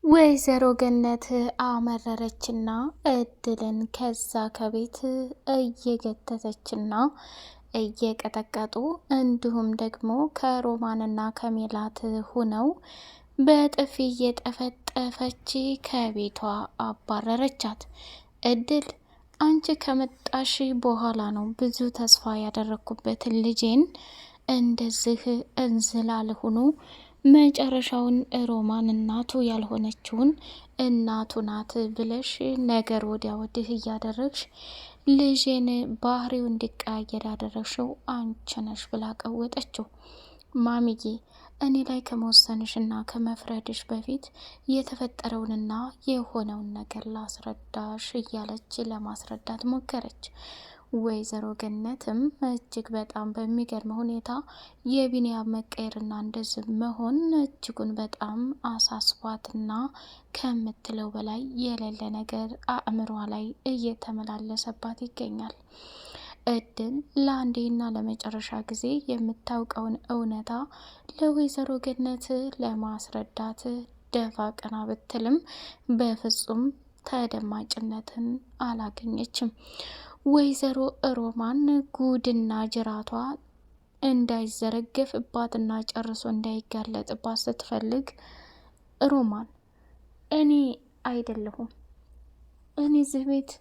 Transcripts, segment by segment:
ወይዘሮ ገነት አመረረችና እድልን ከዛ ከቤት እየገተተችና እየቀጠቀጡ እንዲሁም ደግሞ ከሮማንና ከሜላት ሁነው በጥፊ እየጠፈጠፈች ከቤቷ አባረረቻት። እድል አንቺ ከመጣሽ በኋላ ነው ብዙ ተስፋ ያደረኩበት ልጄን እንደዚህ እንዝላል ሆኖ መጨረሻውን ሮማን እናቱ ያልሆነችውን እናቱ ናት ብለሽ ነገር ወዲያ ወዲህ እያደረግሽ ልጄን ባህሪው እንዲቀያየር ያደረግሽው አንቺ ነሽ ብላ ቀወጠችው። ማሚዬ እኔ ላይ ከመወሰንሽና ከመፍረድሽ በፊት የተፈጠረውንና የሆነውን ነገር ላስረዳሽ እያለች ለማስረዳት ሞከረች። ወይዘሮ ገነትም እጅግ በጣም በሚገርም ሁኔታ የቢንያም መቀየርና እንደዚህ መሆን እጅጉን በጣም አሳስቧትና ከምትለው በላይ የሌለ ነገር አእምሯ ላይ እየተመላለሰባት ይገኛል። እድል ለአንዴና ለመጨረሻ ጊዜ የምታውቀውን እውነታ ለወይዘሮ ገነት ለማስረዳት ደፋ ቀና ብትልም በፍጹም ተደማጭነትን አላገኘችም። ወይዘሮ ሮማን ጉድና ጅራቷ እንዳይዘረገፍባትና ጨርሶ እንዳይጋለጥባት ስትፈልግ ሮማን እኔ አይደለሁም እኔ እዚህ ቤት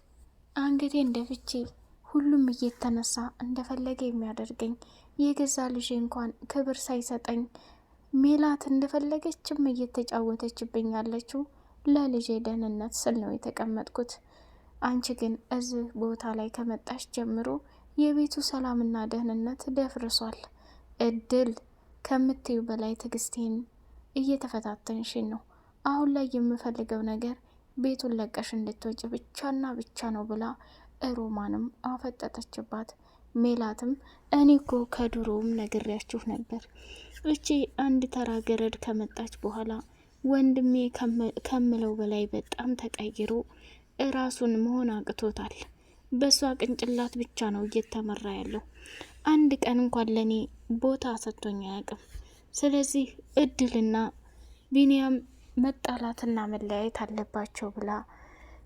አንገቴ እንደፍቼ ሁሉም እየተነሳ እንደፈለገ የሚያደርገኝ የገዛ ልጄ እንኳን ክብር ሳይሰጠኝ ሜላት እንደፈለገችም እየተጫወተችብኝ ያለችው ለልጄ ደህንነት ስል ነው የተቀመጥኩት። አንቺ ግን እዚህ ቦታ ላይ ከመጣሽ ጀምሮ የቤቱ ሰላምና ደህንነት ደፍርሷል። እድል ከምትዩ በላይ ትዕግስቴን እየተፈታተንሽን ነው። አሁን ላይ የምፈልገው ነገር ቤቱን ለቀሽ እንድትወጪ ብቻና ብቻ ነው ብላ ሮማንም አፈጠጠችባት። ሜላትም እኔ እኮ ከድሮውም ነግሬያችሁ ነበር። እቺ አንድ ተራ ገረድ ከመጣች በኋላ ወንድሜ ከምለው በላይ በጣም ተቀይሮ ራሱን መሆን አቅቶታል። በሷ ቅንጭላት ብቻ ነው እየተመራ ያለው። አንድ ቀን እንኳን ለኔ ቦታ ሰጥቶኝ አያውቅም። ስለዚህ እድልና ቢንያም መጣላትና መለያየት አለባቸው ብላ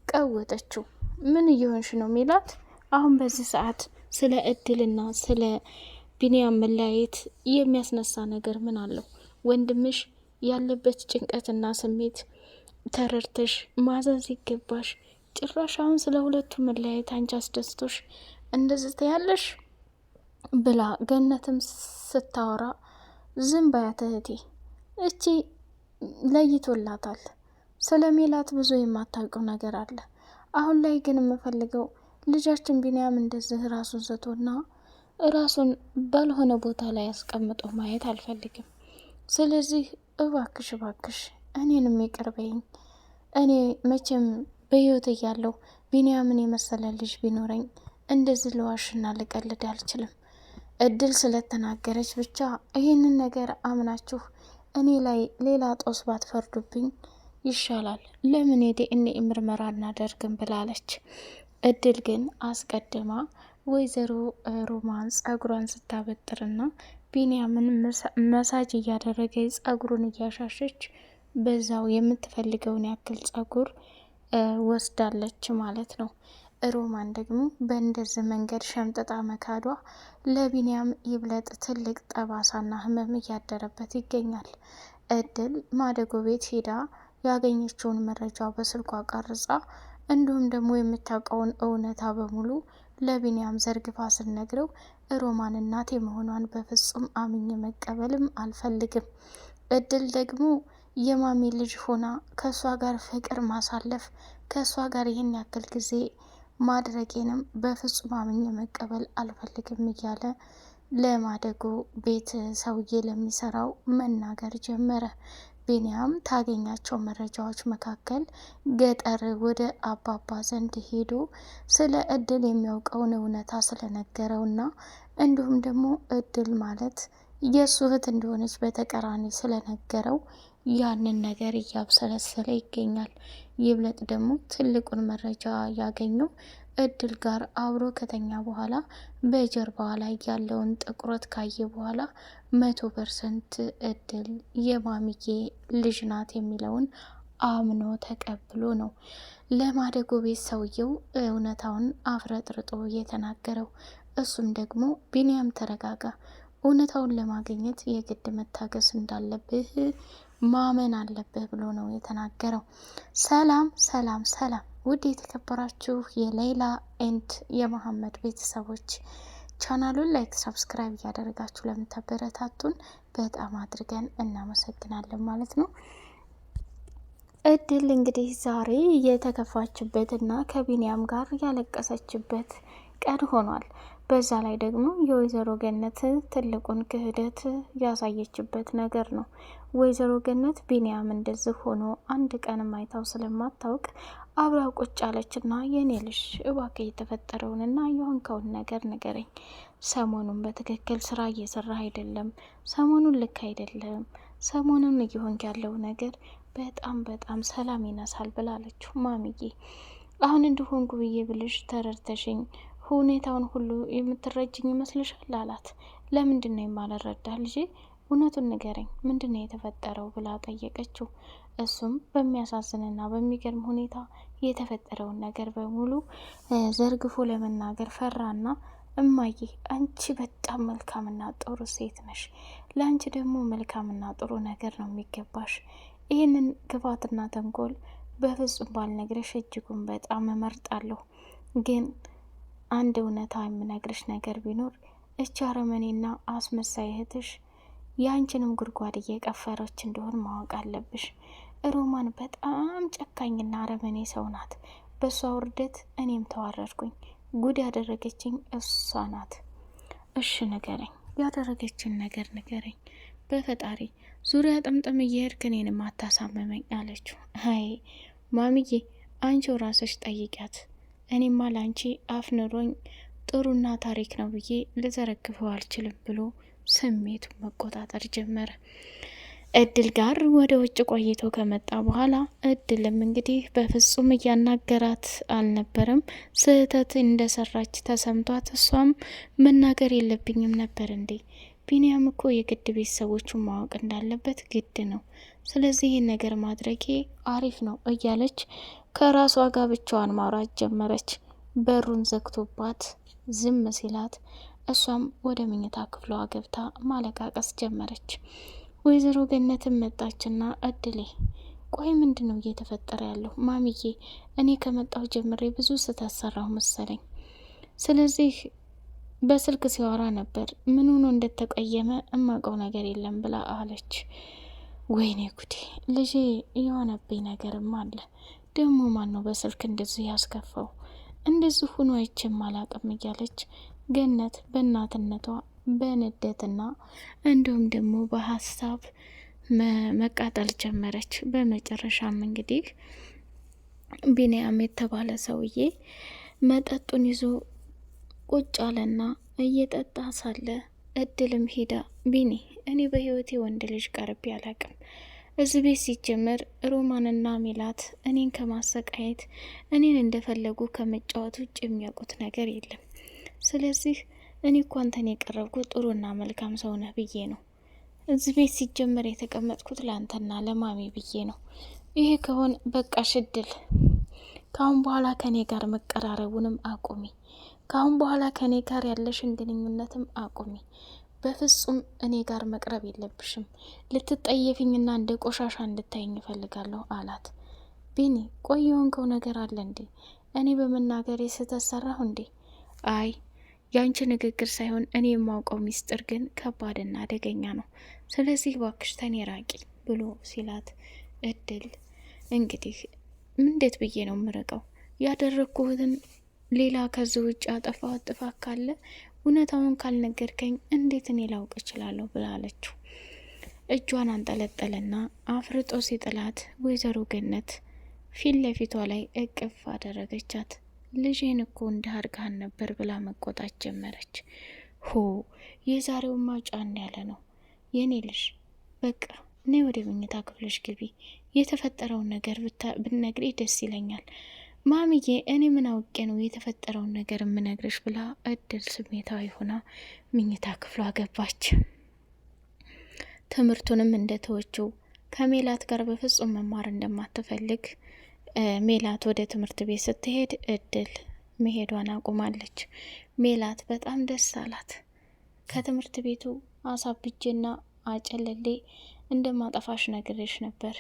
ቀወጠችው። ምን እየሆንሽ ነው ሜላት? አሁን በዚህ ሰዓት ስለ እድልና ስለ ቢንያም መለያየት የሚያስነሳ ነገር ምን አለው? ወንድምሽ ያለበት ጭንቀትና ስሜት ተረድተሽ ማዘን ሲገባሽ ጭራሽ አሁን ስለ ሁለቱ መለያየት አንቺ አስደስቶሽ እንደዚህ ትያለሽ ብላ ገነትም ስታወራ ዝም በያት እህቴ፣ እቺ ለይቶላታል። ስለ ሜላት ብዙ የማታውቀው ነገር አለ። አሁን ላይ ግን የምፈልገው ልጃችን ቢንያም እንደዚህ ራሱን ስቶና ራሱን ባልሆነ ቦታ ላይ አስቀምጦ ማየት አልፈልግም። ስለዚህ እባክሽ እባክሽ እኔንም ይቅር በይኝ። እኔ መቼም በህይወት እያለሁ ቢንያምን የመሰለ ልጅ ቢኖረኝ እንደዚህ ልዋሽና ልቀልድ አልችልም። እድል ስለተናገረች ብቻ ይህንን ነገር አምናችሁ እኔ ላይ ሌላ ጦስ ባትፈርዱብኝ ይሻላል። ለምን የዲኤንኤ ምርመራ እናደርግም ብላለች። እድል ግን አስቀድማ ወይዘሮ ሮማን ጸጉሯን ስታበጥርና ቢንያምን መሳጅ እያደረገ ጸጉሩን እያሻሸች በዛው የምትፈልገውን ያክል ጸጉር ወስዳለች ማለት ነው። ሮማን ደግሞ በእንደዚህ መንገድ ሸምጥጣ መካዷ ለቢንያም ይብለጥ ትልቅ ጠባሳና ህመም እያደረበት ይገኛል። እድል ማደጎ ቤት ሄዳ ያገኘችውን መረጃ በስልኳ ቀርጻ እንዲሁም ደግሞ የምታውቀውን እውነታ በሙሉ ለቢንያም ዘርግፋ ስነግረው ሮማን እናቴ መሆኗን በፍጹም አምኜ መቀበልም አልፈልግም። እድል ደግሞ የማሚ ልጅ ሆና ከእሷ ጋር ፍቅር ማሳለፍ ከእሷ ጋር ይህን ያክል ጊዜ ማድረጌንም በፍጹም አምኜ መቀበል አልፈልግም እያለ ለማደጎ ቤት ሰውዬ ለሚሰራው መናገር ጀመረ። ቢንያም ታገኛቸው መረጃዎች መካከል ገጠር ወደ አባባ ዘንድ ሄዶ ስለ እድል የሚያውቀውን እውነታ ስለነገረውና እንዲሁም ደግሞ እድል ማለት የእሱ እህት እንደሆነች በተቀራኒ ስለነገረው ያንን ነገር እያብሰለሰለ ይገኛል። ይብለጥ ደግሞ ትልቁን መረጃ ያገኘው እድል ጋር አብሮ ከተኛ በኋላ በጀርባዋ ላይ ያለውን ጥቁረት ካየ በኋላ 100% እድል የማሚዬ ልጅ ናት የሚለውን አምኖ ተቀብሎ ነው ለማደጎ ቤት ሰውየው እውነታውን አፍረጥርጦ የተናገረው። እሱም ደግሞ ቢንያም ተረጋጋ፣ እውነታውን ለማግኘት የግድ መታገስ እንዳለብህ ማመን አለብህ ብሎ ነው የተናገረው። ሰላም ሰላም ሰላም! ውድ የተከበራችሁ የሌይላ ኤንድ የመሐመድ ቤተሰቦች ቻናሉን ላይክ፣ ሰብስክራይብ እያደረጋችሁ ለምታበረታቱን በጣም አድርገን እናመሰግናለን ማለት ነው። እድል እንግዲህ ዛሬ የተከፋችበትና ከቢንያም ጋር ያለቀሰችበት ቀን ሆኗል። በዛ ላይ ደግሞ የወይዘሮ ገነት ትልቁን ክህደት ያሳየችበት ነገር ነው። ወይዘሮ ገነት ቢንያም እንደዚህ ሆኖ አንድ ቀን አይታው ስለማታውቅ አብራው ቁጭ አለችና የኔ ልጅ እባክህ የተፈጠረውንና የሆንከውን ነገር ንገረኝ። ሰሞኑን በትክክል ስራ እየሰራ አይደለም፣ ሰሞኑን ልክ አይደለም፣ ሰሞኑን እየሆንክ ያለው ነገር በጣም ሰላም ይነሳል ብላለችው። ማሚዬ አሁን እንደሆንኩ ብዬ ብልሽ ተረድተሽኝ ሁኔታውን ሁሉ የምትረጅኝ ይመስልሻል አላት። ለምንድን ነው የማልረዳ ልጄ? እውነቱን ንገረኝ፣ ምንድን ነው የተፈጠረው ብላ ጠየቀችው። እሱም በሚያሳዝንና በሚገርም ሁኔታ የተፈጠረውን ነገር በሙሉ ዘርግፎ ለመናገር ፈራና እማዬ አንቺ በጣም መልካምና ጥሩ ሴት ነሽ፣ ለአንቺ ደግሞ መልካምና ጥሩ ነገር ነው የሚገባሽ። ይህንን ክፋትና ተንኮል በፍጹም ባልነግርሽ እጅጉን በጣም እመርጣለሁ። ግን አንድ እውነታ የምነግርሽ ነገር ቢኖር እቺ አረመኔና አስመሳይ እህትሽ የአንቺንም ጉድጓድ እየቀፈረች እንደሆን ማወቅ አለብሽ። ሮማን በጣም ጨካኝና አረመኔ ሰው ናት። በእሷ ውርደት እኔም ተዋረድኩኝ። ጉድ ያደረገችኝ እሷ ናት። እሺ ንገረኝ፣ ያደረገችን ነገር ንገረኝ። በፈጣሪ ዙሪያ ጥምጥም እየሄድክ እኔንም አታሳመመኝ አለችው። አይ ማሚዬ አንቺው ራስሽ ጠይቂያት። እኔማ ላንቺ አፍ ኑሮኝ ጥሩና ታሪክ ነው ብዬ ልዘረግፈው አልችልም ብሎ ስሜቱ መቆጣጠር ጀመረ። እድል ጋር ወደ ውጭ ቆይቶ ከመጣ በኋላ እድልም እንግዲህ በፍጹም እያናገራት አልነበረም። ስህተት እንደሰራች ተሰምቷት እሷም መናገር የለብኝም ነበር እንዴ? ቢንያም እኮ የግድ ቤተሰቦቹን ማወቅ እንዳለበት ግድ ነው። ስለዚህ ይህን ነገር ማድረጌ አሪፍ ነው እያለች ከራሷ ጋር ብቻዋን ማውራት ጀመረች። በሩን ዘግቶባት ዝም ሲላት እሷም ወደ መኝታ ክፍሏ ገብታ ማለቃቀስ ጀመረች። ወይዘሮ ገነትን መጣችና እድሌ ቆይ ምንድን ነው እየተፈጠረ ያለው? ማሚዬ እኔ ከመጣሁ ጀምሬ ብዙ ስህተት ሰራሁ መሰለኝ። ስለዚህ በስልክ ሲያወራ ነበር፣ ምን ሆኖ እንደተቀየመ እማቀው ነገር የለም ብላ አለች። ወይኔ ጉዴ ልጄ የሆነብኝ ነገርም አለ። ደግሞ ማን ነው በስልክ እንደዚህ ያስከፋው? እንደዚህ ሆኖ አይቼም አላቅም እያለች ገነት በእናትነቷ በንደትና እንዲሁም ደግሞ በሀሳብ መቃጠል ጀመረች። በመጨረሻም እንግዲህ ቢንያም የተባለ ሰውዬ መጠጡን ይዞ ቁጭ አለና እየጠጣ ሳለ እድልም ሄዳ ቢኒ እኔ በህይወቴ ወንድ ልጅ ቀርቤ አላቅም። እዚህ ቤት ሲጀመር ሮማንና ሜላት እኔን ከማሰቃየት እኔን እንደፈለጉ ከመጫወት ውጭ የሚያውቁት ነገር የለም። ስለዚህ እኔ እኮ አንተን የቀረብኩ ጥሩና መልካም ሰው ነህ ብዬ ነው። እዚህ ቤት ሲጀመር የተቀመጥኩት ለአንተና ለማሚ ብዬ ነው። ይሄ ከሆን በቃ ሽድል ካሁን በኋላ ከኔ ጋር መቀራረቡንም አቁሚ። ካሁን በኋላ ከኔ ጋር ያለሽን ግንኙነትም አቁሚ። በፍጹም እኔ ጋር መቅረብ የለብሽም። ልትጠየፊኝና እንደ ቆሻሻ እንድታይኝ እፈልጋለሁ አላት። ቢኒ ቆይ የሆንከው ነገር አለ እንዴ? እኔ በመናገሬ ስህተት ሰራሁ እንዴ? አይ ያንቺ ንግግር ሳይሆን እኔ የማውቀው ሚስጥር ግን ከባድና አደገኛ ነው። ስለዚህ እባክሽ ተኔ ራቂ ብሎ ሲላት እድል እንግዲህ እንዴት ብዬ ነው የምርቀው? ያደረግኩትን ሌላ ከዚህ ውጭ አጠፋው ጥፋት ካለ እውነታውን ካልነገርከኝ እንዴት እኔ ላውቅ እችላለሁ ብላለችው። እጇን አንጠለጠለና አፍርጦ ሲጥላት ወይዘሮ ገነት ፊት ለፊቷ ላይ እቅፍ አደረገቻት። ልጄን እኮ እንዳርጋን ነበር ብላ መቆጣት ጀመረች። ሆ የዛሬውማ ጫን ያለ ነው የኔ ልጅ። በቃ እኔ ወደ መኝታ ክፍልሽ ግቢ፣ የተፈጠረውን ነገር ብትነግሪ ደስ ይለኛል። ማሚዬ እኔ ምን አውቄ ነው የተፈጠረውን ነገር የምነግርሽ ብላ እድል ስሜታዊ ሆና መኝታ ክፍሏ ገባች። ትምህርቱንም እንደተወችው ከሜላት ጋር በፍጹም መማር እንደማትፈልግ ሜላት ወደ ትምህርት ቤት ስትሄድ እድል መሄዷን አቁማለች። ሜላት በጣም ደስ አላት። ከትምህርት ቤቱ አሳብጄና አጨለሌ እንደማጠፋሽ ነግሬሽ ነበር፣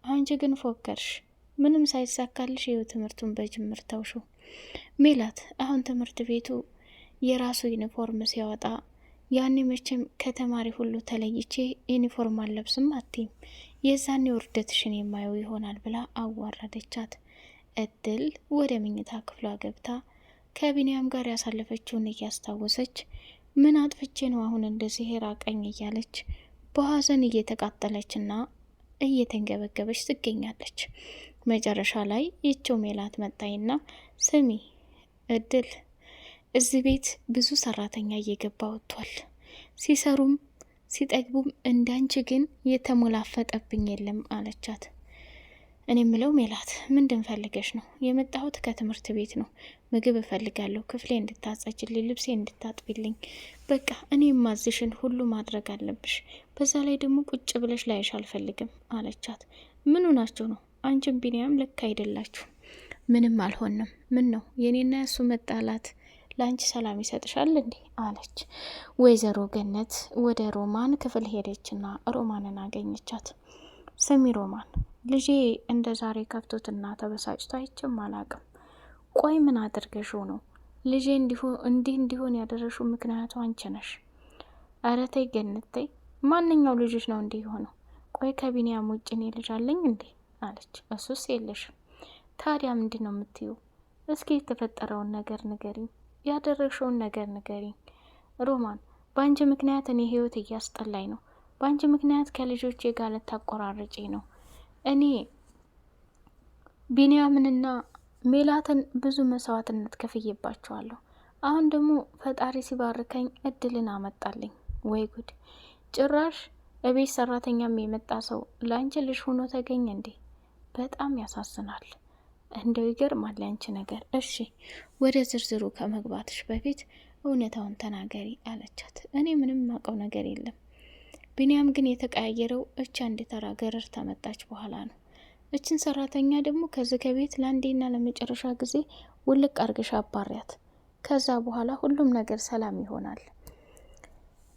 አንቺ ግን ፎከርሽ። ምንም ሳይሳካልሽ ይኸው ትምህርቱን በጅምር ተውሹ። ሜላት አሁን ትምህርት ቤቱ የራሱ ዩኒፎርም ሲያወጣ ያኔ መቼም ከተማሪ ሁሉ ተለይቼ ዩኒፎርም አለብስም አትይም፣ የዛኔ ውርደትሽን የማየው ይሆናል ብላ አዋረደቻት። እድል ወደ መኝታ ክፍሏ ገብታ ከቢንያም ጋር ያሳለፈችውን እያስታወሰች ምን አጥፍቼ ነው አሁን እንደዚህ ራቀኝ እያለች በሀዘን እየተቃጠለችና እየተንገበገበች ትገኛለች። መጨረሻ ላይ ይቸው ሜላት መጣይና ስሚ እድል፣ እዚህ ቤት ብዙ ሰራተኛ እየገባ ወጥቷል። ሲሰሩም ሲጠግቡም እንዳንቺ ግን የተሞላፈጠብኝ የለም አለቻት። እኔ ምለው ሜላት ምንድን ፈልገሽ ነው? የመጣሁት ከትምህርት ቤት ነው። ምግብ እፈልጋለሁ፣ ክፍሌ እንድታጸጅልኝ፣ ልብሴ እንድታጥቢልኝ፣ በቃ እኔ ማዝሽን ሁሉ ማድረግ አለብሽ። በዛ ላይ ደግሞ ቁጭ ብለሽ ላይሽ አልፈልግም አለቻት። ምኑ ናችሁ ነው? አንቺም ቢንያም ልክ አይደላችሁ። ምንም አልሆንም። ምን ነው የኔና ያሱ መጣላት ለአንቺ ሰላም ይሰጥሻል እንዴ? አለች። ወይዘሮ ገነት ወደ ሮማን ክፍል ሄደችና ሮማንን አገኘቻት። ስሚ ሮማን፣ ልጄ እንደ ዛሬ ከፍቶትና ተበሳጭቶ አይቼም አላቅም። ቆይ ምን አድርገሽው ነው ልጄ እንዲህ እንዲሆን ያደረሽው? ምክንያቱ አንቺ ነሽ። ኧረ ተይ ገነት ተይ፣ ማንኛው ልጅሽ ነው እንዲህ ሆነው? ቆይ ከቢንያም ውጭ እኔ ልጅ አለኝ እንዴ? አለች። እሱስ የለሽም። ታዲያ ምንድን ነው የምትይው? እስኪ የተፈጠረውን ነገር ንገሪኝ፣ ያደረግሽውን ነገር ንገሪኝ። ሮማን፣ በአንቺ ምክንያት እኔ ህይወት እያስጠላኝ ነው። በአንቺ ምክንያት ከልጆቼ ጋር ልታቆራርጪ ነው። እኔ ቢንያምንና ሜላትን ብዙ መስዋዕትነት ከፍዬባቸዋለሁ። አሁን ደግሞ ፈጣሪ ሲባርከኝ እድልን አመጣልኝ። ወይ ጉድ! ጭራሽ እቤት ሰራተኛም የመጣ ሰው ለአንቺ ልጅ ሆኖ ተገኘ እንዴ? በጣም ያሳዝናል። እንደው ይገርማል ያንቺ ነገር። እሺ ወደ ዝርዝሩ ከመግባትሽ በፊት እውነታውን ተናገሪ አለቻት። እኔ ምንም ማቀው ነገር የለም። ቢንያም ግን የተቀያየረው እቻ እንድተራ ገረር ተመጣች በኋላ ነው። እችን ሰራተኛ ደግሞ ከዚህ ከቤት ለአንዴና ለመጨረሻ ጊዜ ውልቅ አርገሽ አባሪያት። ከዛ በኋላ ሁሉም ነገር ሰላም ይሆናል።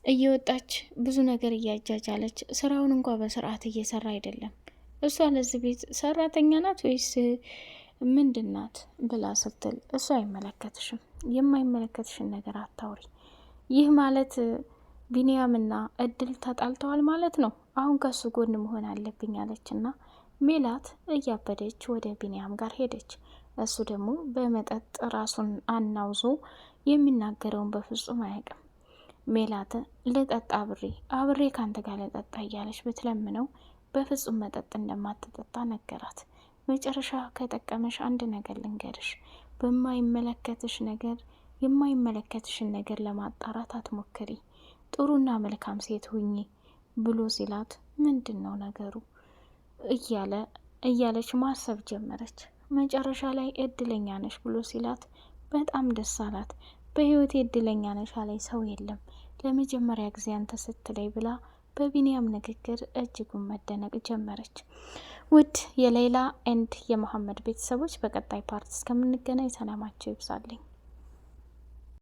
እየወጣች ብዙ ነገር እያጃጃለች ስራውን እንኳ በስርዓት እየሰራ አይደለም። እሷ ለዚህ ቤት ሰራተኛ ናት ወይስ ምንድናት ብላ ስትል እሷ አይመለከትሽም፣ የማይመለከትሽን ነገር አታውሪ። ይህ ማለት ቢንያምና እድል ተጣልተዋል ማለት ነው። አሁን ከሱ ጎን መሆን አለብኝ አለችና ሜላት እያበደች ወደ ቢንያም ጋር ሄደች። እሱ ደግሞ በመጠጥ ራሱን አናውዞ የሚናገረውን በፍጹም አያውቅም። ሜላት ልጠጣ አብሬ ካንተ ጋር ልጠጣ እያለች ብትለምነው በፍጹም መጠጥ እንደማትጠጣ ነገራት። መጨረሻ ከጠቀመሽ አንድ ነገር ልንገርሽ፣ በማይመለከትሽ ነገር የማይመለከትሽን ነገር ለማጣራት አትሞክሪ፣ ጥሩና መልካም ሴት ሁኚ ብሎ ሲላት ምንድን ነው ነገሩ እያለች ማሰብ ጀመረች። መጨረሻ ላይ እድለኛ ነሽ ብሎ ሲላት በጣም ደስ አላት። በህይወቴ እድለኛ ነሽ አለኝ ሰው የለም፣ ለመጀመሪያ ጊዜ አንተ ስትለይ ብላ በቢንያም ንግግር እጅጉን መደነቅ ጀመረች። ውድ የሌላ ኤንድ የመሐመድ ቤተሰቦች በቀጣይ ፓርት እስከምንገናኝ ሰላማቸው ይብዛልኝ።